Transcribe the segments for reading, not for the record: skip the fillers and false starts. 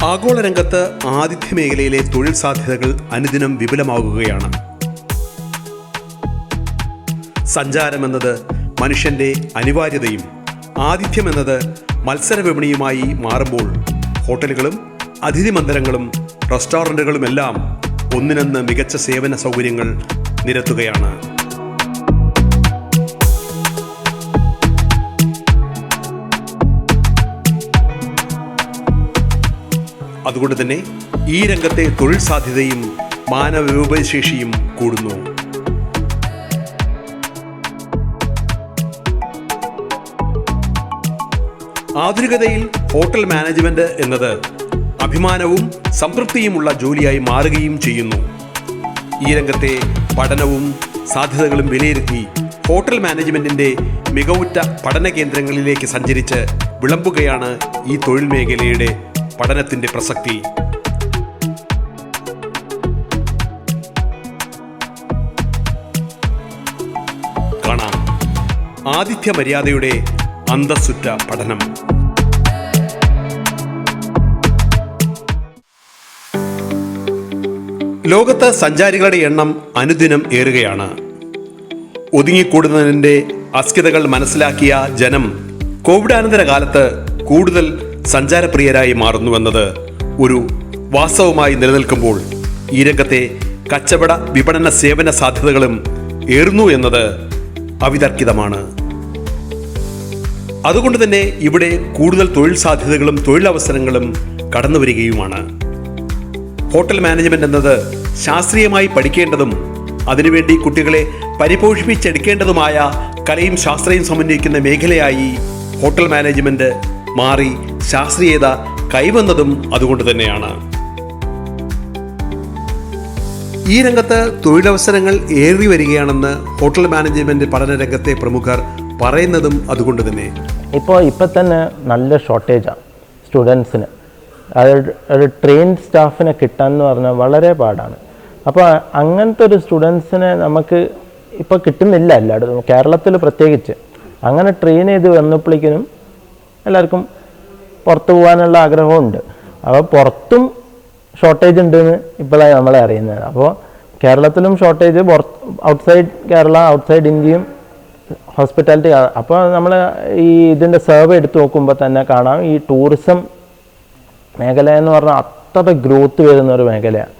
ആഗോള രംഗത്ത് ആതിഥ്യ മേഖലയിലെ തൊഴിൽ സാധ്യതകൾ അനുദിനം വിപുലമാകുകയാണ്. സഞ്ചാരമെന്നത് മനുഷ്യന്റെ അനിവാര്യതയും ആതിഥ്യമെന്നത് മത്സര വിപണിയുമായി മാറുമ്പോൾ ഹോട്ടലുകളും അതിഥി മന്ദിരങ്ങളും റെസ്റ്റോറൻറ്റുകളുമെല്ലാം ഒന്നിനൊന്ന് മികച്ച സേവന സൗകര്യങ്ങൾ നിരത്തുകയാണ്. അതുകൊണ്ട് തന്നെ ഈ രംഗത്തെ തൊഴിൽ സാധ്യതയും മാനവ വിഭവശേഷിയും കൂടുന്നു. ആധുനികതയിൽ ഹോട്ടൽ മാനേജ്മെന്റ് എന്നത് അഭിമാനവും സംതൃപ്തിയുമുള്ള ജോലിയായി മാറുകയും ചെയ്യുന്നു. ഈ രംഗത്തെ പഠനവും സാധ്യതകളും വിലയിരുത്തി ഹോട്ടൽ മാനേജ്മെന്റിന്റെ മികവുറ്റ പഠന കേന്ദ്രങ്ങളിലേക്ക് സഞ്ചരിച്ച് വിളമ്പുകയാണ് ഈ തൊഴിൽ മേഖലയുടെ പഠനത്തിന്റെ പ്രസക്തി. കാണാം ആതിഥ്യ മര്യാദയുടെ അന്തസ്സുറ്റ പഠനം. ലോകത്ത് സഞ്ചാരികളുടെ എണ്ണം അനുദിനം ഏറുകയാണ്. ഒതുങ്ങിക്കൂടുന്നതിൻ്റെ അസ്കിതകൾ മനസ്സിലാക്കിയ ജനം കോവിഡാനന്തര കാലത്ത് കൂടുതൽ സഞ്ചാരപ്രിയരായി മാറുന്നുവെന്നത് ഒരു വാസ്തവമായി നിലനിൽക്കുമ്പോൾ ഈ രംഗത്തെ കച്ചവട വിപണന സേവന സാധ്യതകളും ഏറുന്നു എന്നത് അവിതർക്കിതമാണ്. അതുകൊണ്ട് തന്നെ ഇവിടെ കൂടുതൽ തൊഴിൽ സാധ്യതകളും തൊഴിലവസരങ്ങളും കടന്നു വരികയുമാണ്. ഹോട്ടൽ മാനേജ്മെന്റ് എന്നത് ശാസ്ത്രീയമായി പഠിക്കേണ്ടതും അതിനുവേണ്ടി കുട്ടികളെ പരിപോഷിപ്പിച്ചെടുക്കേണ്ടതുമായ കലയും ശാസ്ത്രയും സമന്വയിക്കുന്ന മേഖലയായി ഹോട്ടൽ മാനേജ്മെന്റ് മാറി ശാസ്ത്രീയത കൈവന്നതും അതുകൊണ്ട് തന്നെയാണ്. ഈ രംഗത്ത് തൊഴിലവസരങ്ങൾ ഏറി വരികയാണെന്ന് ഹോട്ടൽ മാനേജ്മെന്റ് പഠന രംഗത്തെ പ്രമുഖർ പറയുന്നതും അതുകൊണ്ട് തന്നെ. ഇപ്പോൾ തന്നെ നല്ല ഷോർട്ടേജാണ് സ്റ്റുഡൻസിന്. അത് ട്രെയിൻഡ് സ്റ്റാഫിനെ കിട്ടാൻ പറഞ്ഞാൽ വളരെ പാടാണ്. അപ്പോൾ അങ്ങനത്തെ ഒരു സ്റ്റുഡൻസിനെ നമുക്ക് ഇപ്പോൾ കിട്ടുന്നില്ല എല്ലായിടത്തും, കേരളത്തിൽ പ്രത്യേകിച്ച്. അങ്ങനെ ട്രെയിൻ ചെയ്ത് വന്നപ്പോഴേക്കും എല്ലാവർക്കും പുറത്ത് പോകാനുള്ള ആഗ്രഹമുണ്ട്. അപ്പോൾ പുറത്തും ഷോർട്ടേജ് ഉണ്ടെന്ന് ഇപ്പോഴാണ് നമ്മളെ അറിയുന്നത്. അപ്പോൾ കേരളത്തിലും ഷോർട്ടേജ്, ഔട്ട്സൈഡ് കേരള, ഔട്ട്സൈഡ് ഇന്ത്യയും ഹോസ്പിറ്റാലിറ്റി. അപ്പോൾ നമ്മൾ ഈ ഇതിൻ്റെ സർവേ എടുത്ത് നോക്കുമ്പോൾ തന്നെ കാണാം ഈ ടൂറിസം മേഖല എന്ന് പറഞ്ഞാൽ അത്ര ഗ്രോത്ത് വരുന്നൊരു മേഖലയാണ്.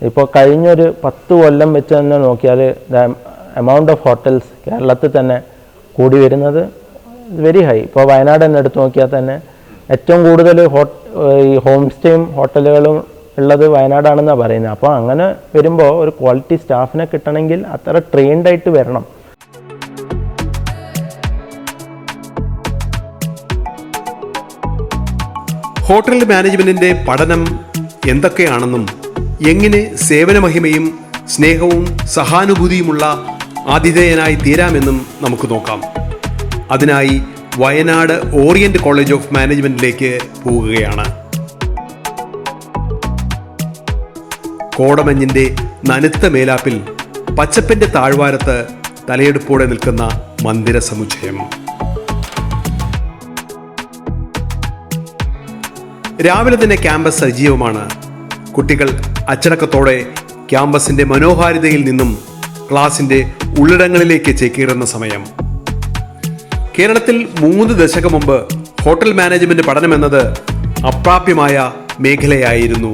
ഇപ്പോൾ കഴിഞ്ഞൊരു 10 കൊല്ലം വെച്ച് തന്നെ നോക്കിയാൽ ദ എമൗണ്ട് ഓഫ് ഹോട്ടൽസ് കേരളത്തിൽ തന്നെ കൂടി വരുന്നത് വെരി ഹൈ. ഇപ്പോൾ വയനാട് തന്നെ എടുത്ത് നോക്കിയാൽ തന്നെ ഏറ്റവും കൂടുതൽ ഈ ഹോം സ്റ്റേയും ഹോട്ടലുകളും ഉള്ളത് വയനാടാണെന്നാണ് പറയുന്നത്. അപ്പോൾ അങ്ങനെ വരുമ്പോൾ ഒരു ക്വാളിറ്റി സ്റ്റാഫിനെ കിട്ടണമെങ്കിൽ അത്ര ട്രെയിൻഡ് ആയിട്ട് വരണം. ഹോട്ടൽ മാനേജ്മെന്റിന്റെ പഠനം എന്തൊക്കെയാണെന്നും എങ്ങനെ സേവന മഹിമയും സ്നേഹവും സഹാനുഭൂതിയുമുള്ള ആതിഥേയനായി തീരാമെന്നും നമുക്ക് നോക്കാം. അതിനായി വയനാട് ഓറിയന്റ് കോളേജ് ഓഫ് മാനേജ്മെന്റിലേക്ക് പോകുകയാണ്. കോടമഞ്ഞിന്റെ നനുത്ത മേലാപ്പിൽ പച്ചപ്പിന്റെ താഴ്വാരത്ത് തലയെടുപ്പോടെ നിൽക്കുന്ന മന്ദിര സമുച്ചയം. രാവിലെ തന്നെ ക്യാമ്പസ് സജീവമാണ്. കുട്ടികൾ അച്ചടക്കത്തോടെ ക്യാമ്പസിന്റെ മനോഹാരിതയിൽ നിന്നും ക്ലാസിന്റെ ഉള്ളിടങ്ങളിലേക്ക് ചേക്കേറുന്ന സമയം. കേരളത്തിൽ 3 ദശകം മുമ്പ് ഹോട്ടൽ മാനേജ്മെന്റ് പഠനമെന്നത് അപ്രാപ്യമായ മേഖലയായിരുന്നു.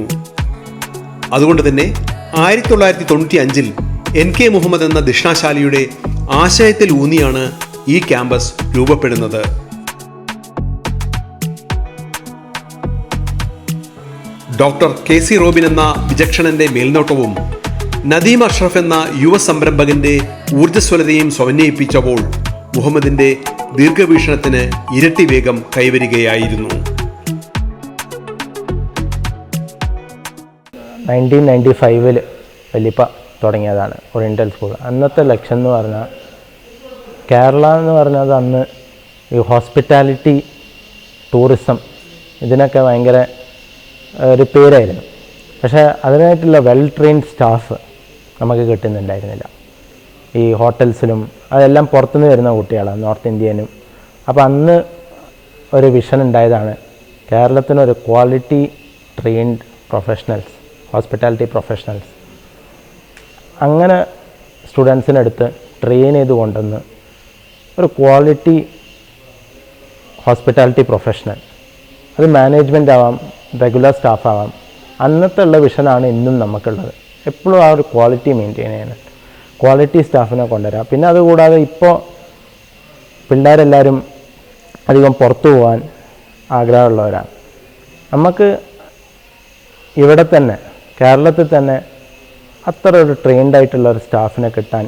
അതുകൊണ്ട് തന്നെ 1995 NK മുഹമ്മദ് എന്ന ദിഷണാശാലിയുടെ ആശയത്തിൽ ഊന്നിയാണ് ഈ ക്യാമ്പസ് രൂപപ്പെടുന്നത്. ഡോക്ടർ KC റോബിൻ എന്ന വിചക്ഷണന്റെ മേൽനോട്ടവും നദീം അഷ്റഫ് എന്ന യുവ സംരംഭകന്റെ ഊർജ്ജസ്വലതയും സമന്വയിപ്പിച്ചപ്പോൾ മുഹമ്മദിന്റെ ദീർഘവീക്ഷണത്തിന് ഇരട്ടി വേഗം കൈവരികയായിരുന്നു. 1995 വലിപ്പ തുടങ്ങിയതാണ് ഓറിയന്റൽ സ്കൂൾ. അന്നത്തെ ലക്ഷ്യം എന്ന് പറഞ്ഞാൽ കേരള എന്ന് പറഞ്ഞത് അന്ന് ഈ ഹോസ്പിറ്റാലിറ്റി, ടൂറിസം ഇതിനൊക്കെ ഭയങ്കര ഒരു പേരായിരുന്നു. പക്ഷേ അതിനായിട്ടുള്ള വെൽ ട്രെയിൻഡ് സ്റ്റാഫ് നമുക്ക് കിട്ടുന്നുണ്ടായിരുന്നില്ല. ഈ ഹോട്ടൽസിലും അതെല്ലാം പുറത്തുനിന്ന് വരുന്ന കുട്ടികളാണ്, നോർത്ത് ഇന്ത്യനും. അപ്പോൾ അന്ന് ഒരു വിഷൻ ഉണ്ടായതാണ് കേരളത്തിനൊരു quality trained professionals, hospitality professionals, അങ്ങനെ സ്റ്റുഡൻസിനെടുത്ത് ട്രെയിൻ ചെയ്ത് കൊണ്ടുവന്ന് ഒരു ക്വാളിറ്റി ഹോസ്പിറ്റാലിറ്റി പ്രൊഫഷണൽ, അത് മാനേജ്മെൻ്റ് ആവാം, റെഗുലർ സ്റ്റാഫ് ആവാം, അന്നത്തെ ഉള്ള വിഷനാണ് ഇന്നും നമുക്കുള്ളത്. എപ്പോഴും ആ ഒരു ക്വാളിറ്റി മെയിൻറ്റെയിൻ ചെയ്യണം, ക്വാളിറ്റി സ്റ്റാഫിനെ കൊണ്ടുവരാം. പിന്നെ അതുകൂടാതെ ഇപ്പോൾ പിള്ളേരെല്ലാവരും അധികം പുറത്തു പോകാൻ ആഗ്രഹമുള്ളവരാണ്. നമുക്ക് ഇവിടെ തന്നെ കേരളത്തിൽ തന്നെ അത്ര ഒരു ട്രെയിൻഡ് ആയിട്ടുള്ള ഒരു സ്റ്റാഫിനെ കിട്ടാൻ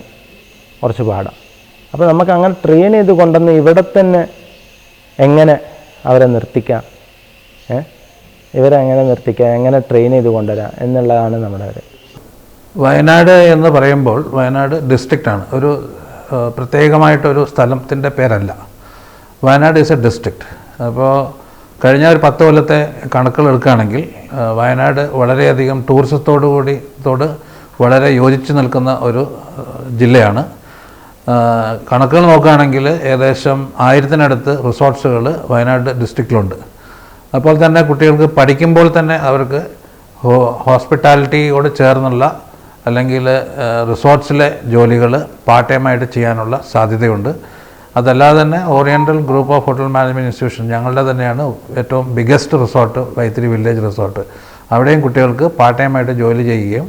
കുറച്ച് പാടാണ്. അപ്പോൾ നമുക്ക് അങ്ങനെ ട്രെയിൻ ചെയ്ത് കൊണ്ടുവന്ന് ഇവിടെ തന്നെ എങ്ങനെ അവരെ നിർത്തിക്കാം, ഇവരെ എങ്ങനെ നിർത്തിക്കാം, എങ്ങനെ ട്രെയിൻ ചെയ്ത് കൊണ്ടുവരാം എന്നുള്ളതാണ് നമ്മുടെ ഒരു. വയനാട് എന്ന് പറയുമ്പോൾ വയനാട് ഡിസ്ട്രിക്റ്റാണ്, ഒരു പ്രത്യേകമായിട്ടൊരു സ്ഥലത്തിൻ്റെ പേരല്ല. Wayanad is A district. അപ്പോൾ കഴിഞ്ഞ ഒരു 10 കൊല്ലത്തെ കണക്കുകൾ എടുക്കുകയാണെങ്കിൽ വയനാട് വളരെയധികം ടൂറിസത്തോട് വളരെ യോജിച്ച് നിൽക്കുന്ന ഒരു ജില്ലയാണ്. കണക്കുകൾ നോക്കുകയാണെങ്കിൽ ഏകദേശം 1000-നടുത്ത് റിസോർട്ട്സുകൾ വയനാട് ഡിസ്ട്രിക്റ്റിലുണ്ട്. അപ്പോൾ തന്നെ കുട്ടികൾക്ക് പഠിക്കുമ്പോൾ തന്നെ അവർക്ക് ഹോസ്പിറ്റാലിറ്റിയോട് ചേർന്നുള്ള അല്ലെങ്കിൽ റിസോർട്ട്സിലെ ജോലികൾ പാർട്ട് ടൈമായിട്ട് ചെയ്യാനുള്ള സാധ്യതയുണ്ട്. അതല്ലാതെ തന്നെ oriental group of hotel management institution ഞങ്ങളുടെ തന്നെയാണ് ഏറ്റവും biggest resort, Vythiri village resort. അവിടെയും കുട്ടികൾക്ക് പാർട്ട് ടൈമായിട്ട് ജോലി ചെയ്യുകയും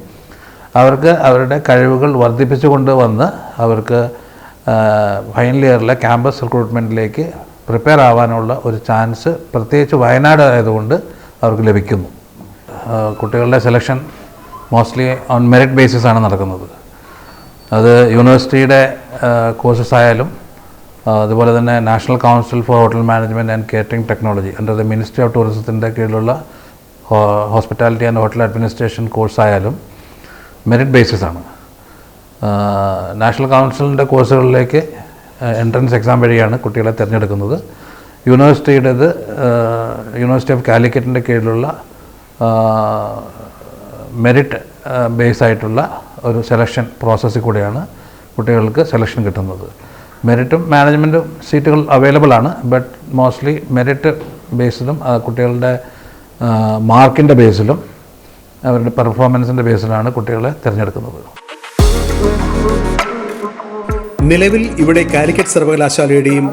അവർക്ക് അവരുടെ കഴിവുകൾ വർദ്ധിപ്പിച്ചു കൊണ്ടുവന്ന് അവർക്ക് ഫൈനൽ ഇയറിലെ ക്യാമ്പസ് റിക്രൂട്ട്മെൻറ്റിലേക്ക് പ്രിപ്പയർ ആവാനുള്ള ഒരു ചാൻസ് പ്രത്യേകിച്ച് വയനാട് ആയതുകൊണ്ട് അവർക്ക് ലഭിക്കുന്നു. കുട്ടികളുടെ സെലക്ഷൻ മോസ്റ്റ്ലി ഓൺ മെറിറ്റ് ബേസിസാണ് നടക്കുന്നത്. അത് യൂണിവേഴ്സിറ്റിയുടെ കോഴ്സസ് ആയാലും അതുപോലെ തന്നെ national council for hotel management and catering technology under the ministry of ടൂറിസത്തിൻ്റെ കീഴിലുള്ള ഹോസ്പിറ്റാലിറ്റി ആൻഡ് ഹോട്ടൽ അഡ്മിനിസ്ട്രേഷൻ കോഴ്സായാലും മെറിറ്റ് ബേസിസാണ്. നാഷണൽ കൗൺസിലിൻ്റെ കോഴ്സുകളിലേക്ക് എൻട്രൻസ് എക്സാം വഴിയാണ് കുട്ടികളെ തിരഞ്ഞെടുക്കുന്നത്. യൂണിവേഴ്സിറ്റിയുടേത് യൂണിവേഴ്സിറ്റി ഓഫ് കാലിക്കറ്റിൻ്റെ കീഴിലുള്ള മെറിറ്റ് ബേസായിട്ടുള്ള ഒരു സെലക്ഷൻ പ്രോസസ്സിൽ കൂടെയാണ് കുട്ടികൾക്ക് സെലക്ഷൻ കിട്ടുന്നത്. മെറിറ്റും മാനേജ്മെൻറ്റും സീറ്റുകൾ അവൈലബിൾ ആണ്. ബട്ട് മോസ്റ്റ്ലി മെറിറ്റ് ബേസിലും കുട്ടികളുടെ മാർക്കിൻ്റെ ബേസിലും അവരുടെ പെർഫോമൻസിൻ്റെ ബേസിലാണ് കുട്ടികളെ തിരഞ്ഞെടുക്കുന്നത്. നിലവിൽ ഇവിടെ കാലിക്കറ്റ് സർവകലാശാലയുടെയും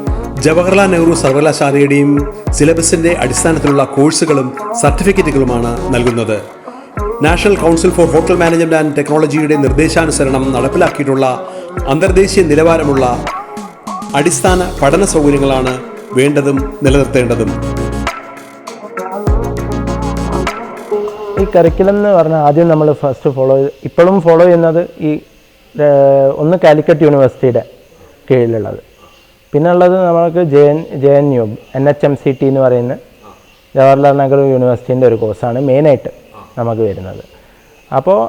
ജവഹർലാൽ നെഹ്റു സർവകലാശാലയുടെയും സിലബസിന്റെ അടിസ്ഥാനത്തിലുള്ള കോഴ്സുകളും സർട്ടിഫിക്കറ്റുകളുമാണ് നൽകുന്നത്. National council for hotel management and ടെക്നോളജിയുടെ നിർദ്ദേശാനുസരണം നടപ്പിലാക്കിയിട്ടുള്ള അന്തർദേശീയ നിലവാരമുള്ള അടിസ്ഥാന പഠന സൗകര്യങ്ങളാണ് വേണ്ടതും നിലനിർത്തേണ്ടതും. ഈ കരിക്കുലം എന്ന് പറഞ്ഞാൽ ആദ്യം നമ്മൾ ഫസ്റ്റ് ഇപ്പോഴും ഫോളോ ചെയ്യുന്നത് ഈ ഒന്ന് കാലിക്കറ്റ് യൂണിവേഴ്സിറ്റിയുടെ കീഴിലുള്ളത്, പിന്നെ ഉള്ളത് നമുക്ക് JNU NHMCT എന്ന് പറയുന്ന ജവഹർലാൽ നെഹ്റു യൂണിവേഴ്സിറ്റീൻ്റെ ഒരു കോഴ്സാണ് മെയിനായിട്ട് നമുക്ക് വരുന്നത്. അപ്പോൾ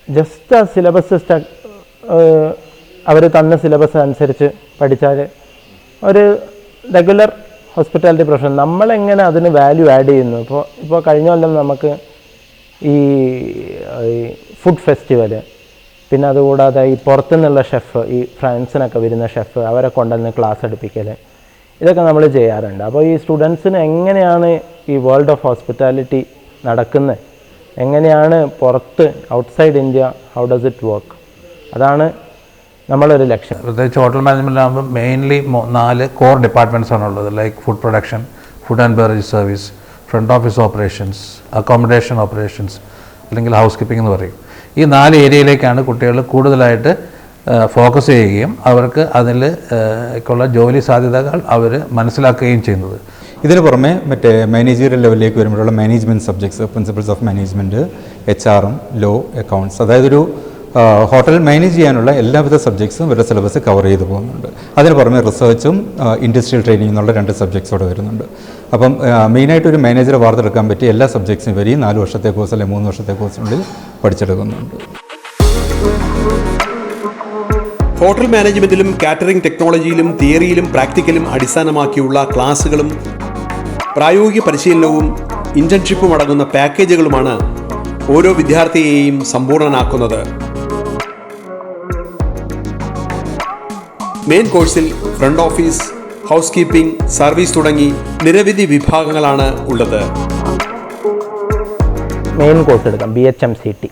ജസ്റ്റ് ആ സിലബസ് അവർ തന്ന സിലബസ് അനുസരിച്ച് പഠിച്ചാൽ ഒരു റെഗുലർ ഹോസ്പിറ്റാലിറ്റി പ്രൊഫഷൻ നമ്മളെങ്ങനെ അതിന് വാല്യൂ ആഡ് ചെയ്യുന്നു. ഇപ്പോൾ കഴിഞ്ഞ കൊല്ലം നമുക്ക് ഈ ഫുഡ് ഫെസ്റ്റിവൽ, പിന്നെ അതുകൂടാതെ ഈ പുറത്തുനിന്നുള്ള ഷെഫ്, ഈ ഫ്രാൻസിനൊക്കെ വരുന്ന ഷെഫ്, അവരെ കൊണ്ടുവന്ന് ക്ലാസ് എടുപ്പിക്കൽ, ഇതൊക്കെ നമ്മൾ ചെയ്യാറുണ്ട്. അപ്പോൾ ഈ സ്റ്റുഡൻസിന് എങ്ങനെയാണ് ഈ വേൾഡ് ഓഫ് ഹോസ്പിറ്റാലിറ്റി നടക്കുന്നത്, എങ്ങനെയാണ് പുറത്ത് outside India, how does it work, അതാണ് നമ്മളൊരു ലക്ഷ്യം. പ്രത്യേകിച്ച് ഹോട്ടൽ മാനേജ്മെൻറ്റ് ആകുമ്പോൾ മെയിൻലി 4 കോർ ഡിപ്പാർട്ട്മെൻറ്റ്സ് ആണുള്ളത്. Like food production, food and beverage service, front office operations, accommodation operations അല്ലെങ്കിൽ ഹൗസ് കീപ്പിംഗ് എന്ന് പറയും. ഈ 4 ഏരിയയിലേക്കാണ് കുട്ടികൾ കൂടുതലായിട്ട് ഫോക്കസ് ചെയ്യുകയും അവർക്ക് അതിൽ ഉള്ള ജോലി സാധ്യതകൾ അവർ മനസ്സിലാക്കുകയും ചെയ്യുന്നത്. ഇതിന് പുറമെ മറ്റേ മാനേജീരിയൽ ലെവലിലേക്ക് വരുമ്പോഴുള്ള management subjects, principles of management, HRM, law, accounts, അതായത് ഒരു ഹോട്ടൽ മാനേജ് ചെയ്യാനുള്ള എല്ലാവിധ സബ്ജക്ട്സും ഇവരുടെ സിലബസ് കവർ ചെയ്തു പോകുന്നുണ്ട്. അതിന് പുറമെ റിസർച്ചും ഇൻഡസ്ട്രിയൽ ട്രെയിനിങ് എന്നുള്ള 2 സബ്ജക്ട്സോടെ വരുന്നുണ്ട്. അപ്പം മെയിനായിട്ട് ഒരു മാനേജറെ വാർത്തെടുക്കാൻ പറ്റിയ എല്ലാ സബ്ജക്ട്സും ഇവർ ഈ 4 വർഷത്തെ കോഴ്സ് അല്ലെങ്കിൽ 3 വർഷത്തെ കോഴ്സിനുള്ളിൽ പഠിച്ചെടുക്കുന്നുണ്ട്. ഹോട്ടൽ മാനേജ്മെന്റിലും കാറ്ററിംഗ് ടെക്നോളജിയിലും തിയറിയിലും പ്രാക്ടിക്കലും അടിസ്ഥാനമാക്കിയുള്ള ക്ലാസുകളും പ്രായോഗിക പരിശീലനവും ഇന്റേൺഷിപ്പും അടങ്ങുന്ന പാക്കേജുകളുമാണ് ഓരോ വിദ്യാർത്ഥിയെയും സമ്പൂർണ്ണനാക്കുന്നത്. മെയിൻ കോഴ്സിൽ front office, housekeeping, service തുടങ്ങി നിരവധി വിഭാഗങ്ങളാണ് ഉള്ളത്. മെയിൻ കോഴ്സ് എടുക്കാം, BHMCT.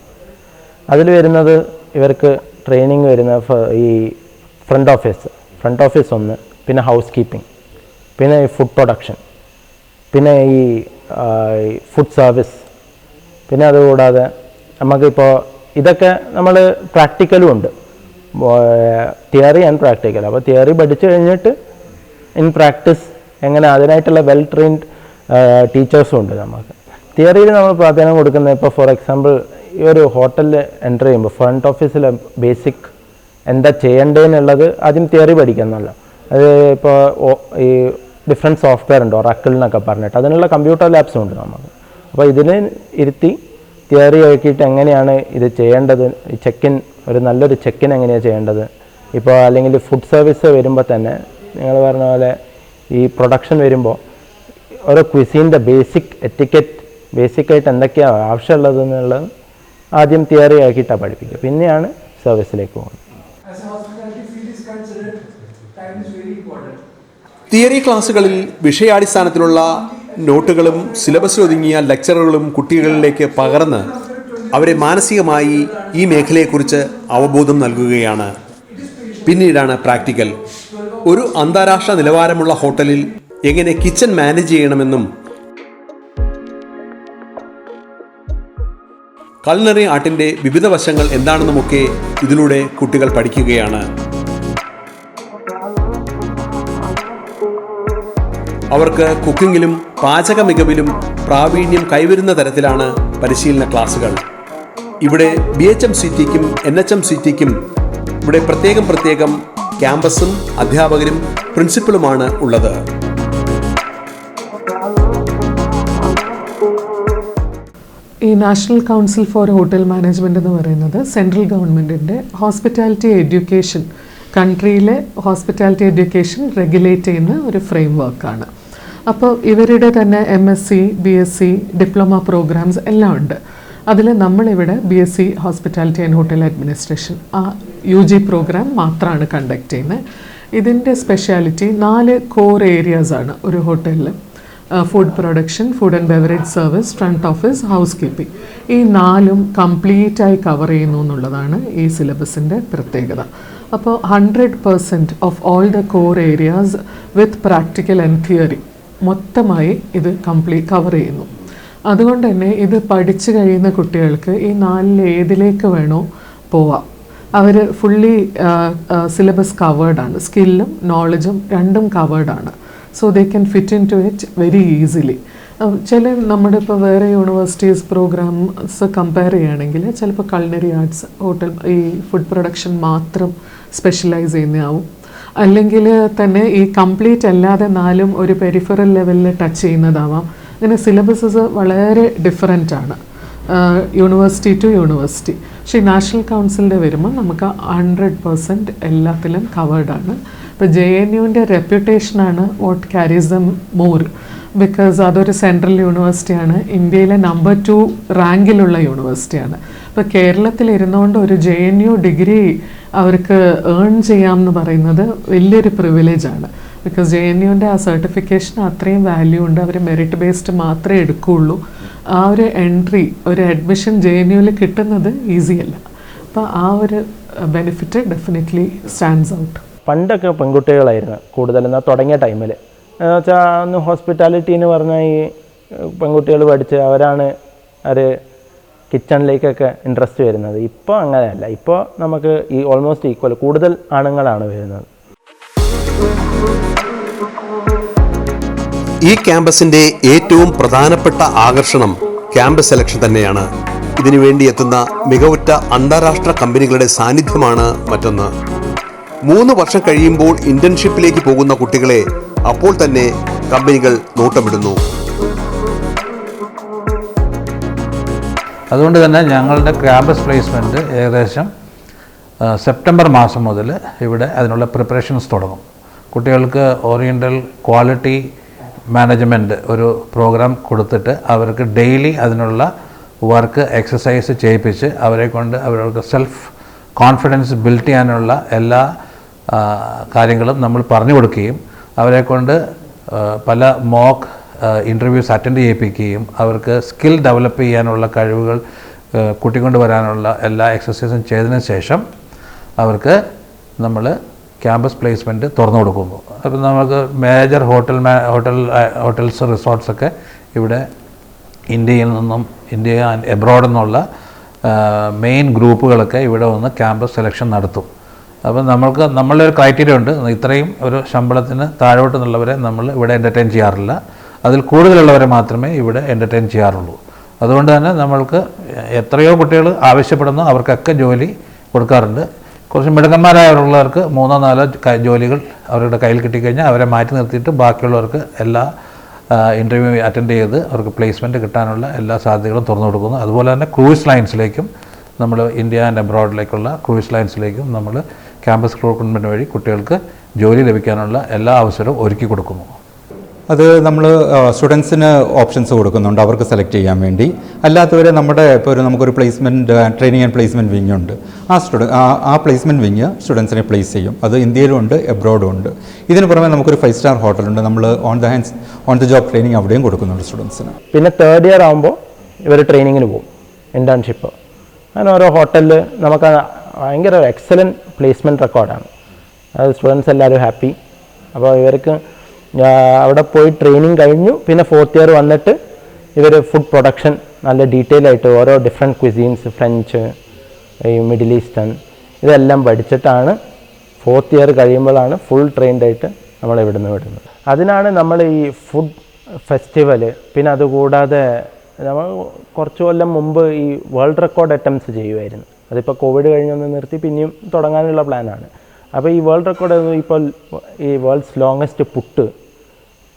അതിൽ വരുന്നത് ഇവർക്ക് ട്രെയിനിങ് വരുന്ന ഈ ഫ്രണ്ട് ഓഫീസ് ഒന്ന്, പിന്നെ ഹൗസ് കീപ്പിംഗ്, പിന്നെ ഈ ഫുഡ് പ്രൊഡക്ഷൻ, പിന്നെ ഈ ഫുഡ് സർവീസ്, പിന്നെ അതുകൂടാതെ നമുക്കിപ്പോൾ ഇതൊക്കെ നമ്മൾ പ്രാക്ടിക്കലും ഉണ്ട്, തിയറി ആൻഡ് പ്രാക്ടിക്കൽ. അപ്പോൾ തിയറി പഠിച്ചു കഴിഞ്ഞിട്ട് ഇൻ പ്രാക്ടീസ് എങ്ങനെ അതിനായിട്ടുള്ള വെൽ ട്രെയിൻഡ് ടീച്ചേഴ്സും ഉണ്ട് നമുക്ക്. തിയറിയിൽ നമ്മൾ പ്രാധാന്യം കൊടുക്കുന്നത് ഇപ്പോൾ ഫോർ എക്സാമ്പിൾ ഈ ഒരു ഹോട്ടലിൽ എൻ്റർ ചെയ്യുമ്പോൾ ഫ്രണ്ട് ഓഫീസിലെ ബേസിക് എന്താ ചെയ്യേണ്ടതെന്നുള്ളത് ആദ്യം തിയറി പഠിക്കുന്നല്ലോ. അത് ഇപ്പോൾ ഈ ഡിഫറെൻറ്റ് സോഫ്റ്റ്വെയർ ഉണ്ട്, ഒറാക്കിൾ എന്നൊക്കെ പറഞ്ഞിട്ട് അതിനുള്ള കമ്പ്യൂട്ടർ ലാബ്സും ഉണ്ട് നമുക്ക്. അപ്പോൾ ഇതിന് ഇരുത്തി തിയറി ആക്കിയിട്ട് എങ്ങനെയാണ് ഇത് ചെയ്യേണ്ടത്, ഈ ഒരു നല്ലൊരു ചെക്കിൻ എങ്ങനെയാണ് ചെയ്യേണ്ടത്. ഇപ്പോൾ അല്ലെങ്കിൽ ഫുഡ് സർവീസ് വരുമ്പോൾ തന്നെ നിങ്ങൾ പറഞ്ഞ പോലെ ഈ പ്രൊഡക്ഷൻ വരുമ്പോൾ ഓരോ ക്വിസീൻ്റെ ബേസിക് എറ്റിക്കറ്റ്, ബേസിക്കായിട്ട് എന്തൊക്കെയാണ് ആവശ്യമുള്ളതെന്നുള്ളത് ആദ്യം തിയറി ആക്കിയിട്ടാണ് പഠിപ്പിക്കുക, പിന്നെയാണ് സർവീസിലേക്ക് പോകുന്നത്. തിയറി ക്ലാസ്സുകളിൽ വിഷയാടിസ്ഥാനത്തിലുള്ള നോട്ടുകളും സിലബസിൽ ഒതുങ്ങിയ ലെക്ചറുകളും കുട്ടികളിലേക്ക് പകർന്ന് അവരെ മാനസികമായി ഈ മേഖലയെക്കുറിച്ച് അവബോധം നൽകുകയാണ്. പിന്നീടാണ് പ്രാക്ടിക്കൽ. ഒരു അന്താരാഷ്ട്ര നിലവാരമുള്ള ഹോട്ടലിൽ എങ്ങനെ കിച്ചൺ മാനേജ് ചെയ്യണമെന്നും കൾനറി ആർട്ടിൻ്റെ വിവിധ വശങ്ങൾ എന്താണെന്നുമൊക്കെ ഇതിലൂടെ കുട്ടികൾ പഠിക്കുകയാണ്. അവർക്ക് കുക്കിങ്ങിലും പാചക മികവിലും പ്രാവീണ്യം കൈവരുന്ന തരത്തിലാണ് പരിശീലന ക്ലാസുകൾ. ഇവിടെ BHMCTക്കും NHMCTക്കും ഇവിടെ പ്രത്യേകം ക്യാമ്പസും അധ്യാപകരും പ്രിൻസിപ്പലുമാണ് ഉള്ളത്. ഈ national council for hotel management എന്ന് പറയുന്നത് സെൻട്രൽ ഗവൺമെൻറ്റിൻ്റെ ഹോസ്പിറ്റാലിറ്റി എഡ്യൂക്കേഷൻ, കൺട്രിയിലെ ഹോസ്പിറ്റാലിറ്റി എഡ്യൂക്കേഷൻ റെഗുലേറ്റ് ചെയ്യുന്ന ഒരു ഫ്രെയിം വർക്കാണ്. അപ്പോൾ ഇവരുടെ തന്നെ MSc, BSc, ഡിപ്ലോമ പ്രോഗ്രാംസ് എല്ലാം ഉണ്ട്. അതിൽ നമ്മളിവിടെ BSc hospitality and hotel administration ആ UG പ്രോഗ്രാം മാത്രമാണ് കണ്ടക്ട് ചെയ്യുന്നത്. ഇതിൻ്റെ സ്പെഷ്യാലിറ്റി 4 കോർ ഏരിയാസാണ് ഒരു ഹോട്ടലിൽ. Food production, food and beverage service, front office, housekeeping. ഈ 4ഉം കംപ്ലീറ്റായി കവർ ചെയ്യുന്നു എന്നുള്ളതാണ് ഈ സിലബസിൻ്റെ പ്രത്യേകത. അപ്പോൾ 100% of all the core areas with practical and theory മൊത്തമായി ഇത് കവർ ചെയ്യുന്നു. അതുകൊണ്ട് തന്നെ ഇത് പഠിച്ചു കഴിയുന്ന കുട്ടികൾക്ക് ഈ 4ൽ ഏതിലേക്ക് വേണോ പോവാം. അവർ ഫുള്ളി സിലബസ് കവേർഡാണ്, സ്കില്ലും നോളജും രണ്ടും കവേർഡാണ്. So they can fit in to it very easily. ചില നമ്മുടെ ഇപ്പോൾ വേറെ യൂണിവേഴ്സിറ്റീസ് പ്രോഗ്രാംസ് കമ്പയർ ചെയ്യുകയാണെങ്കിൽ ചിലപ്പോൾ കൾനറി ആർട്സ്, ഹോട്ടൽ ഈ ഫുഡ് പ്രൊഡക്ഷൻ മാത്രം സ്പെഷ്യലൈസ് ചെയ്യുന്നതാവും, അല്ലെങ്കിൽ തന്നെ ഈ കംപ്ലീറ്റ് അല്ലാതെ 4ഉം ഒരു പെരിഫറൽ ലെവലിൽ ടച്ച് ചെയ്യുന്നതാവാം. അങ്ങനെ സിലബസസ് വളരെ ഡിഫറെൻ്റ് ആണ് യൂണിവേഴ്സിറ്റി ടു യൂണിവേഴ്സിറ്റി. പക്ഷേ നാഷണൽ കൗൺസിലിൻ്റെ വരുമ്പോൾ നമുക്ക് 100% എല്ലാത്തിലും കവേർഡാണ്. ഇപ്പോൾ JNUവിൻ്റെ റെപ്യൂട്ടേഷനാണ് what carries them more, because അതൊരു സെൻട്രൽ യൂണിവേഴ്സിറ്റിയാണ്, ഇന്ത്യയിലെ നമ്പർ 2 റാങ്കിലുള്ള യൂണിവേഴ്സിറ്റിയാണ്. ഇപ്പോൾ കേരളത്തിലിരുന്നുകൊണ്ട് ഒരു JNU ഡിഗ്രി അവർക്ക് ഏൺ ചെയ്യാമെന്ന് പറയുന്നത് വലിയൊരു പ്രിവിലേജാണ്. ബിക്കോസ് JNUവിൻ്റെ ആ സർട്ടിഫിക്കേഷൻ അത്രയും വാല്യൂ ഉണ്ട്, അവർ മെറിറ്റ് ബേസ്ഡ് മാത്രമേ എടുക്കുകയുള്ളൂ. ആ ഒരു എൻട്രി, ഒരു അഡ്മിഷൻ JNUവിൽ കിട്ടുന്നത് ഈസിയല്ല. അപ്പോൾ ആ ഒരു ബെനിഫിറ്റ് ഡെഫിനറ്റ്ലി സ്റ്റാൻഡ്സ് ഔട്ട്. പണ്ടൊക്കെ പെൺകുട്ടികളായിരുന്നു കൂടുതലും തുടങ്ങിയ ടൈമിൽ. എന്ന് വെച്ചാൽ അന്ന് ഹോസ്പിറ്റാലിറ്റി എന്ന് പറഞ്ഞാൽ ഈ പെൺകുട്ടികൾ പഠിച്ച് അവരാണ് ഒരു കിച്ചണിലേക്കൊക്കെ ഇൻട്രസ്റ്റ് വരുന്നത്. ഇപ്പോൾ അങ്ങനെയല്ല, ഇപ്പോൾ നമുക്ക് ഈ ഓൾമോസ്റ്റ് ഈക്വൽ കൂടുതൽ ആണുങ്ങളാണ് വരുന്നത്. ഈ ക്യാമ്പസിന്റെ ഏറ്റവും പ്രധാനപ്പെട്ട ആകർഷണം ക്യാമ്പസ് സെലക്ഷൻ തന്നെയാണ്. ഇതിനുവേണ്ടി എത്തുന്ന മികവുറ്റ അന്താരാഷ്ട്ര കമ്പനികളുടെ സാന്നിധ്യമാണ് മറ്റൊന്ന്. 3 വർഷം കഴിയുമ്പോൾ ഇന്റേൺഷിപ്പിലേക്ക് പോകുന്ന കുട്ടികളെ അപ്പോൾ തന്നെ കമ്പനികൾ നോട്ടമിടുന്നു. അതുകൊണ്ട് തന്നെ ഞങ്ങളുടെ ക്യാമ്പസ് പ്ലേസ്മെൻറ്റ് ഏകദേശം സെപ്റ്റംബർ മാസം മുതൽ ഇവിടെ അതിനുള്ള പ്രിപ്പറേഷൻസ് തുടങ്ങും. കുട്ടികൾക്ക് ഓറിയൻ്റൽ ക്വാളിറ്റി മാനേജ്മെൻറ്റ് ഒരു പ്രോഗ്രാം കൊടുത്തിട്ട് അവർക്ക് ഡെയിലി അതിനുള്ള വർക്ക് എക്സസൈസ് ചെയ്യിപ്പിച്ച് അവരെ കൊണ്ട് അവർക്ക് സെൽഫ് കോൺഫിഡൻസ് ബിൽഡ് ചെയ്യാനുള്ള എല്ലാ കാര്യങ്ങളും നമ്മൾ പറഞ്ഞു കൊടുക്കുകയും അവരെ കൊണ്ട് പല മോക്ക് ഇൻ്റർവ്യൂസ് അറ്റൻഡ് ചെയ്യിപ്പിക്കുകയും അവർക്ക് സ്കിൽ ഡെവലപ്പ് ചെയ്യാനുള്ള കഴിവുകൾ കൂട്ടിക്കൊണ്ട് വരാനുള്ള എല്ലാ എക്സസൈസും ചെയ്തതിന് ശേഷം അവർക്ക് നമ്മൾ ക്യാമ്പസ് പ്ലേസ്മെൻറ്റ് തുറന്നു കൊടുക്കുന്നു. അപ്പോൾ നമുക്ക് മേജർ ഹോട്ടൽസ് റിസോർട്ട്സൊക്കെ ഇവിടെ ഇന്ത്യയിൽ നിന്നും എബ്രോഡ് നിന്നുള്ള മെയിൻ ഗ്രൂപ്പുകളൊക്കെ ഇവിടെ വന്ന് ക്യാമ്പസ് സെലക്ഷൻ നടത്തും. അപ്പോൾ നമ്മളുടെ ഒരു ക്രൈറ്റീരിയ ഉണ്ട്, ഇത്രയും ഒരു ശമ്പളത്തിന് താഴോട്ട് നിന്നുള്ളവരെ നമ്മൾ ഇവിടെ എൻ്റർടൈൻ ചെയ്യാറില്ല, അതിൽ കൂടുതലുള്ളവരെ മാത്രമേ ഇവിടെ എൻ്റർടൈൻ ചെയ്യാറുള്ളൂ. അതുകൊണ്ട് തന്നെ നമ്മൾക്ക് എത്രയോ കുട്ടികൾ ആവശ്യപ്പെടുന്നു അവർക്കൊക്കെ ജോലി കൊടുക്കാറുണ്ട്. കുറച്ച് മിടുക്കന്മാരായുള്ളവർക്ക് 3-4 ജോലികൾ അവരുടെ കയ്യിൽ കിട്ടിക്കഴിഞ്ഞാൽ അവരെ മാറ്റി നിർത്തിയിട്ട് ബാക്കിയുള്ളവർക്ക് എല്ലാ ഇൻ്റർവ്യൂ അറ്റൻഡ് ചെയ്ത് അവർക്ക് പ്ലേസ്മെൻറ്റ് കിട്ടാനുള്ള എല്ലാ സാധ്യതകളും തുറന്നു കൊടുക്കുന്നു. അതുപോലെ തന്നെ ക്രൂയിസ് ലൈൻസിലേക്കും നമ്മൾ ഇന്ത്യ ആൻഡ് അബ്രോഡിലേക്കുള്ള ക്രൂയിസ് ലൈൻസിലേക്കും നമ്മൾ ക്യാമ്പസ് റിക്രൂട്ട്മെൻറ്റ് വഴി കുട്ടികൾക്ക് ജോലി ലഭിക്കാനുള്ള എല്ലാ അവസരവും ഒരുക്കി കൊടുക്കുന്നു. അത് നമ്മൾ സ്റ്റുഡൻസിന് ഓപ്ഷൻസ് കൊടുക്കുന്നുണ്ട് അവർക്ക് സെലക്ട് ചെയ്യാൻ വേണ്ടി. അല്ലാത്തവരെ ഇപ്പോൾ നമുക്കൊരു placement training and placement wing ഉണ്ട്. ആ പ്ലേസ്മെൻറ്റ് വിങ് സ്റ്റുഡൻസിനെ പ്ലേസ് ചെയ്യും. അത് ഇന്ത്യയിലും ഉണ്ട് എബ്രോഡും ഉണ്ട്. ഇതിന് പുറമെ നമുക്കൊരു 5-star ഹോട്ടലുണ്ട്. നമ്മൾ ഓൺ ദ ജോബ് ട്രെയിനിങ് അവിടെയും കൊടുക്കുന്നുണ്ട് സ്റ്റുഡൻസിന്. പിന്നെ 3rd ഇയർ ആകുമ്പോൾ ഇവർ ട്രെയിനിങ്ങിന് പോകും, ഇൻറ്റേൺഷിപ്പ്. അങ്ങനെ ഓരോ ഹോട്ടലിൽ നമുക്ക് ഭയങ്കര എക്സലൻറ്റ് പ്ലേസ്മെൻറ്റ് റെക്കോർഡാണ്. അത് സ്റ്റുഡൻസ് എല്ലാവരും ഹാപ്പി. അപ്പോൾ ഇവർക്ക് അവിടെ പോയി ട്രെയിനിങ് കഴിഞ്ഞു. പിന്നെ 4th ഇയർ വന്നിട്ട് ഇവർ ഫുഡ് പ്രൊഡക്ഷൻ നല്ല ഡീറ്റെയിൽ ആയിട്ട് ഓരോ ഡിഫറെൻറ്റ് ക്വിസീൻസ്, ഫ്രഞ്ച്, ഈ മിഡിൽ ഈസ്റ്റേൺ, ഇതെല്ലാം പഠിച്ചിട്ടാണ് 4th ഇയർ കഴിയുമ്പോഴാണ് ഫുൾ ട്രെയിൻഡ് ആയിട്ട് നമ്മൾ ഇവിടുന്ന് വിടുന്നത്. അതിനാണ് നമ്മൾ ഈ ഫുഡ് ഫെസ്റ്റിവൽ, പിന്നെ അതുകൂടാതെ നമ്മൾ കുറച്ച് കൊല്ലം മുമ്പ് ഈ വേൾഡ് റെക്കോർഡ് അറ്റംപ്റ്റ്സ് ചെയ്യുമായിരുന്നു. അതിപ്പോൾ കോവിഡ് കഴിഞ്ഞൊന്ന് നിർത്തി പിന്നെയും തുടങ്ങാനുള്ള പ്ലാനാണ്. അപ്പോൾ ഈ വേൾഡ് റെക്കോർഡ് ഇപ്പോൾ ഈ വേൾഡ്സ് ലോങ്ങസ്റ്റ് പുട്ട്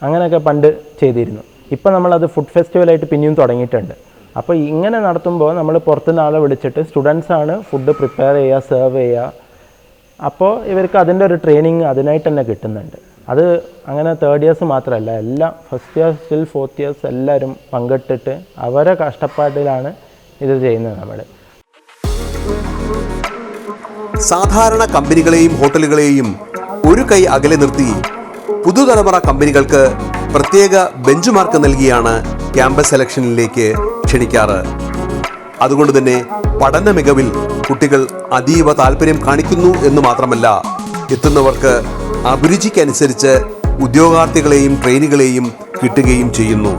അങ്ങനെയൊക്കെ പണ്ട് ചെയ്തിരുന്നു. ഇപ്പോൾ നമ്മളത് ഫുഡ് ഫെസ്റ്റിവലായിട്ട് പിന്നെയും തുടങ്ങിയിട്ടുണ്ട്. അപ്പോൾ ഇങ്ങനെ നടത്തുമ്പോൾ നമ്മൾ പുറത്തുനിന്ന് ആളെ വിളിച്ചിട്ട് സ്റ്റുഡൻസാണ് ഫുഡ് പ്രിപ്പയർ ചെയ്യുക, സെർവ് ചെയ്യുക. അപ്പോൾ ഇവർക്ക് അതിൻ്റെ ഒരു ട്രെയിനിങ് അതിനായിട്ട് തന്നെ കിട്ടുന്നുണ്ട്. അത് അങ്ങനെ 3rd ഇയേഴ്സ് മാത്രമല്ല, എല്ലാം 1st year still 4th years എല്ലാവരും പങ്കിട്ടിട്ട് അവരെ കഷ്ടപ്പാടിലാണ് ഇത് ചെയ്യുന്നത്. നമ്മൾ സാധാരണ കമ്പനികളെയും ഹോട്ടലുകളെയും ഒരു കൈ അകലെ നിർത്തി പുതുതലമുറ കമ്പനികൾക്ക് പ്രത്യേക ബെഞ്ച് മാർക്ക് നൽകിയാണ് ക്യാമ്പസ് സെലക്ഷനിലേക്ക് ക്ഷണിക്കാറ്. അതുകൊണ്ട് തന്നെ പഠന മികവിൽ കുട്ടികൾ അതീവ താല്പര്യം കാണിക്കുന്നു എന്ന് മാത്രമല്ല, എത്തുന്നവർക്ക് അഭിരുചിക്കനുസരിച്ച് ഉദ്യോഗാർത്ഥികളെയും ട്രെയിനികളെയും കിട്ടുകയും ചെയ്യുന്നു.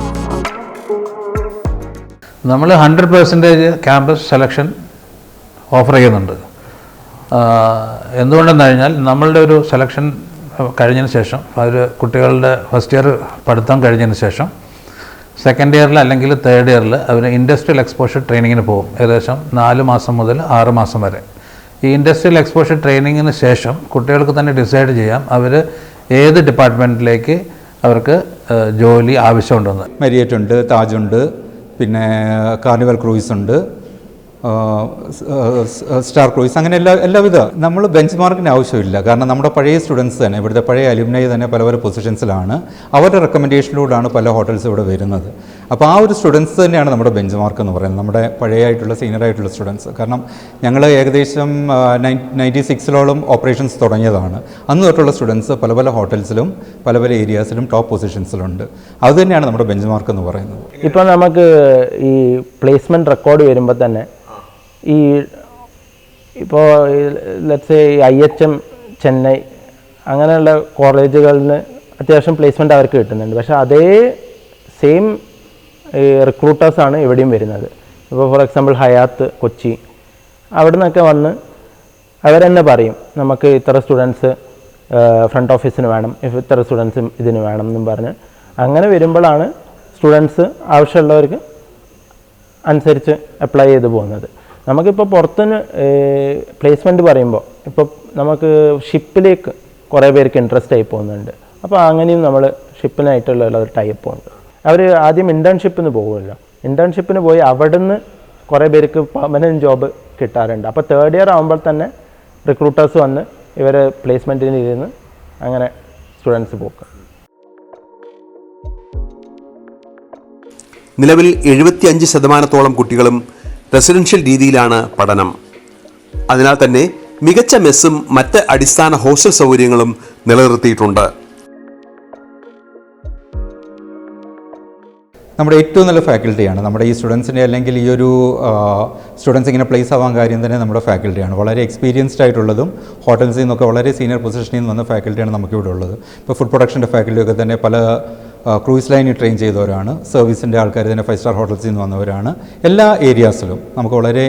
നമ്മൾ 100% ക്യാമ്പസ് സെലക്ഷൻ ഓഫർ ചെയ്യുന്നുണ്ട്. എന്തുകൊണ്ടെന്ന് കഴിഞ്ഞാൽ നമ്മളുടെ ഒരു സെലക്ഷൻ കഴിഞ്ഞതിന് ശേഷം അവർ കുട്ടികളുടെ 1st ഇയർ പഠിത്തം കഴിഞ്ഞതിന് ശേഷം 2nd ഇയറിൽ അല്ലെങ്കിൽ 3rd ഇയറിൽ അവർ ഇൻഡസ്ട്രിയൽ എക്സ്പോഷർ ട്രെയിനിങ്ങിന് പോകും. ഏകദേശം 4 മാസം മുതൽ 6 മാസം വരെ. ഈ ഇൻഡസ്ട്രിയൽ എക്സ്പോഷർ ട്രെയിനിങ്ങിന് ശേഷം കുട്ടികൾക്ക് തന്നെ ഡിസൈഡ് ചെയ്യാം അവർ ഏത് ഡിപ്പാർട്ട്മെൻറ്റിലേക്ക് അവർക്ക് ജോലി ആവശ്യമുണ്ടെന്ന്. മരിയറ്റ് ഉണ്ട്, താജ് ഉണ്ട്, പിന്നെ കാർണിവൽ ക്രൂയിസ് ഉണ്ട്, സ്റ്റാർ ക്രൂയിസ്, അങ്ങനെ എല്ലാവിധ നമ്മൾ ബെഞ്ച് മാർക്കിന് ആവശ്യമില്ല. കാരണം നമ്മുടെ പഴയ സ്റ്റുഡൻസ് തന്നെ, ഇവിടുത്തെ പഴയ അലുമിനൈ തന്നെ പല പല പൊസിഷൻസിലാണ്. അവരുടെ റെക്കമെൻഡേഷനിലൂടെയാണ് പല ഹോട്ടൽസ് ഇവിടെ വരുന്നത്. അപ്പോൾ ആ ഒരു സ്റ്റുഡൻസ് തന്നെയാണ് നമ്മുടെ ബെഞ്ച് മാർക്ക് എന്ന് പറയുന്നത്, നമ്മുടെ പഴയതായിട്ടുള്ള സീനിയറായിട്ടുള്ള സ്റ്റുഡൻസ്. കാരണം ഞങ്ങൾ ഏകദേശം 96 ഓപ്പറേഷൻസ് തുടങ്ങിയതാണ്. അന്ന് തൊട്ടുള്ള സ്റ്റുഡൻസ് പല പല ഹോട്ടൽസിലും പല പല ഏരിയാസിലും ടോപ്പ് പൊസിഷൻസിലുണ്ട്. അതുതന്നെയാണ് നമ്മുടെ ബെഞ്ച് മാർക്ക് എന്ന് പറയുന്നത്. ഇപ്പോൾ നമുക്ക് ഈ പ്ലേസ്മെൻറ്റ് റെക്കോർഡ് വരുമ്പോൾ തന്നെ ഇപ്പോൾ ലെറ്റ്സ് IHM ചെന്നൈ അങ്ങനെയുള്ള കോളേജുകളിൽ അത്യാവശ്യം പ്ലേസ്മെൻറ്റ് അവർക്ക് കിട്ടുന്നുണ്ട്. പക്ഷേ അതേ സെയിം റിക്രൂട്ടേഴ്സാണ് ഇവിടെയും വരുന്നത്. ഇപ്പോൾ ഫോർ എക്സാമ്പിൾ ഹയാത്ത് കൊച്ചി, അവിടെ നിന്നൊക്കെ വന്ന് അവരെന്നെ പറയും നമുക്ക് ഇത്ര സ്റ്റുഡൻസ് ഫ്രണ്ട് ഓഫീസിന് വേണം, ഇത്ര സ്റ്റുഡൻസ് ഇതിന് വേണം എന്നും പറഞ്ഞ് അങ്ങനെ വരുമ്പോഴാണ് സ്റ്റുഡൻസ് ആവശ്യമുള്ളവർക്ക് അനുസരിച്ച് അപ്ലൈ ചെയ്ത് പോകുന്നത്. നമുക്കിപ്പോൾ പുറത്തുനിന്ന് പ്ലേസ്മെൻറ്റ് പറയുമ്പോൾ ഇപ്പോൾ നമുക്ക് ഷിപ്പിലേക്ക് കുറേ പേർക്ക് ഇൻട്രസ്റ്റ് ആയി പോകുന്നുണ്ട്. അപ്പോൾ അങ്ങനെയും നമ്മൾ ഷിപ്പിനായിട്ടുള്ള ഒരു ടൈപ്പ് ഉണ്ട്. അവർ ആദ്യം ഇൻറ്റേൺഷിപ്പിന് പോകുമല്ലോ, ഇൻറ്റേൺഷിപ്പിന് പോയി അവിടെ നിന്ന് കുറേ പേർക്ക് പെർമനൻറ്റ് ജോബ് കിട്ടാറുണ്ട്. അപ്പോൾ 3rd ഇയർ ആകുമ്പോൾ തന്നെ റിക്രൂട്ടേഴ്സ് വന്ന് ഇവർ പ്ലേസ്മെൻറ്റിന് ഇരുന്ന് അങ്ങനെ സ്റ്റുഡൻസ് പോകും. നിലവിൽ 75% കുട്ടികളും റെസിഡൻഷ്യൽ രീതിയിലാണ് പഠനം. അതിനാൽ തന്നെ മികച്ച മെസ്സും മറ്റ് അടിസ്ഥാന ഹോസ്റ്റൽ സൗകര്യങ്ങളും നിലനിർത്തിയിട്ടുണ്ട്. നമ്മുടെ ഏറ്റവും നല്ല ഫാക്കൽറ്റിയാണ്. നമ്മുടെ ഈ സ്റ്റുഡൻസിൻ്റെ അല്ലെങ്കിൽ ഈ ഒരു സ്റ്റുഡൻസ് ഇങ്ങനെ പ്ലേസ് ആവാൻ കാര്യം തന്നെ നമ്മുടെ ഫാക്കൽറ്റിയാണ്. വളരെ എക്സ്പീരിയൻസ്ഡ് ആയിട്ടുള്ളതും ഹോട്ടൽസിൽ നിന്നൊക്കെ വളരെ സീനിയർ പൊസിഷനിൽ നിന്ന് വന്ന ഫാക്കൽറ്റിയാണ് നമുക്കിവിടെ ഉള്ളത്. ഇപ്പോൾ ഫുഡ് പ്രൊഡക്ഷൻ്റെ ഫാക്കൽറ്റിയൊക്കെ തന്നെ പല ക്രൂയിസ് ലൈനിൽ ട്രെയിൻ ചെയ്തവരാണ്. സർവീസിൻ്റെ ആൾക്കാർ തന്നെ 5 സ്റ്റാർ ഹോട്ടൽസിൽ നിന്ന് വന്നവരാണ്. എല്ലാ ഏരിയാസിലും നമുക്ക് വളരെ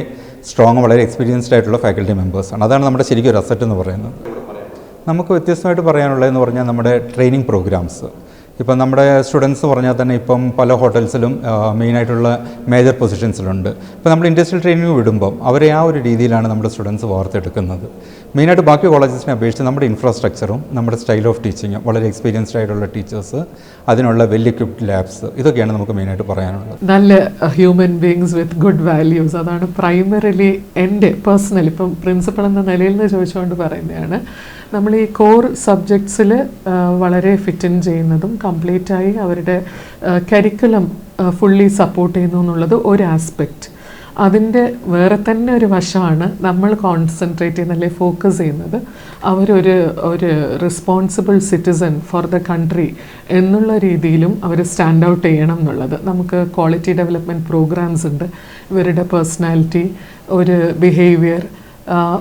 സ്ട്രോങ്, വളരെ എക്സ്പീരിയൻസ്ഡ് ആയിട്ടുള്ള ഫാക്കൽറ്റി മെമ്പേഴ്സാണ്. അതാണ് നമ്മുടെ ശരിക്കും ഒരു അസറ്റ് എന്ന് പറയുന്നത്. നമുക്ക് വ്യത്യസ്തമായിട്ട് പറയാനുള്ളതെന്ന് പറഞ്ഞാൽ നമ്മുടെ ട്രെയിനിങ് പ്രോഗ്രാംസ്. ഇപ്പം നമ്മുടെ സ്റ്റുഡൻസ് പറഞ്ഞാൽ തന്നെ ഇപ്പം പല ഹോട്ടൽസിലും മെയിനായിട്ടുള്ള മേജർ പൊസിഷൻസിലുണ്ട്. ഇപ്പോൾ നമ്മൾ ഇൻഡസ്ട്രിയൽ ട്രെയിനിങ് വിടുമ്പം അവരെ ആ ഒരു രീതിയിലാണ് നമ്മുടെ സ്റ്റുഡൻസ് വാർത്തെടുക്കുന്നത്. മെയിനായിട്ട് ബാക്കി കോളേജസിനെ അപേക്ഷിച്ച് നമ്മുടെ ഇൻഫ്രാസ്ട്രക്ചറും നമ്മുടെ സ്റ്റൈൽ ഓഫ് ടീച്ചിങ്ങും വളരെ എക്സ്പീരിയൻസ്ഡ് ആയിട്ടുള്ള ടീച്ചേഴ്സ്, അതിനുള്ള വെൽ എക്വിപ്ഡ് ലാബ്സ്, ഇതൊക്കെയാണ് നമുക്ക് മെയിനായിട്ട് പറയാനുള്ളത്. നല്ല human beings with good values, അതാണ് പ്രൈമറിലി എൻ്റെ പേഴ്സണൽ ഇപ്പം പ്രിൻസിപ്പൾ എന്ന നിലയിൽ നിന്ന് ചോദിച്ചുകൊണ്ട് പറയുന്നതാണ്. നമ്മൾ ഈ കോർ സബ്ജക്ട്സിൽ വളരെ ഫിറ്റ് ഇൻ ചെയ്യുന്നതും കംപ്ലീറ്റായി അവരുടെ കരിക്കുലം ഫുള്ളി സപ്പോർട്ട് ചെയ്യുന്നു എന്നുള്ളത് ഒരു ആസ്പെക്റ്റ്. അതിൻ്റെ വേറെ തന്നെ ഒരു വശമാണ് നമ്മൾ കോൺസെൻട്രേറ്റ് ചെയ്യുന്ന അല്ലെങ്കിൽ ഫോക്കസ് ചെയ്യുന്നത് ഒരു responsible citizen for the country എന്നുള്ള രീതിയിലും അവർ സ്റ്റാൻഡ് ഔട്ട് ചെയ്യണം എന്നുള്ളത്. നമുക്ക് ക്വാളിറ്റി ഡെവലപ്മെൻറ്റ് പ്രോഗ്രാംസ് ഉണ്ട്. ഇവരുടെ പേഴ്സണാലിറ്റി, ഒരു ബിഹേവിയർ,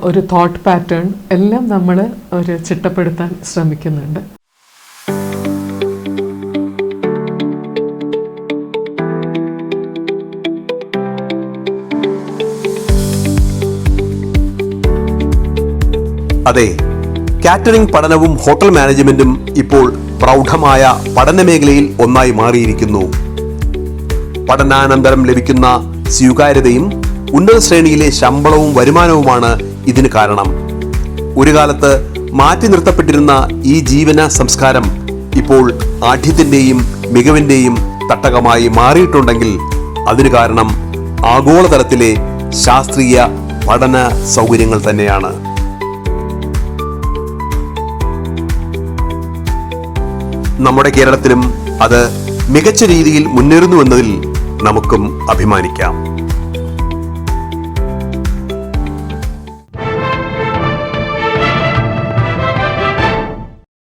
ഒരു തോട്ട് പാറ്റേൺ എല്ലാം നമ്മൾ ഒരു ചിട്ടപ്പെടുത്താൻ ശ്രമിക്കുന്നുണ്ട്. അതെ, കാറ്ററിംഗ് പഠനവും ഹോട്ടൽ മാനേജ്മെന്റും ഇപ്പോൾ പ്രൗഢമായ പഠനമേഖലയിൽ ഒന്നായി മാറിയിരിക്കുന്നു. പഠനാനന്തരം ലഭിക്കുന്ന സ്വീകാര്യതയും ഉന്നത ശ്രേണിയിലെ ശമ്പളവും വരുമാനവുമാണ് ഇതിന് കാരണം. ഒരു കാലത്ത് മാറ്റി നിർത്തപ്പെട്ടിരുന്ന ഈ ജീവന സംസ്കാരം ഇപ്പോൾ ആഢ്യത്തിന്റെയും മികവിന്റെയും തട്ടകമായി മാറിയിട്ടുണ്ടെങ്കിൽ അതിന് കാരണം ആഗോളതലത്തിലെ ശാസ്ത്രീയ പഠന സൗകര്യങ്ങൾ തന്നെയാണ്. നമ്മുടെ കേരളത്തിലും അത് മികച്ച രീതിയിൽ മുന്നേറുന്നുവെന്നതിൽ നമുക്കും അഭിമാനിക്കാം.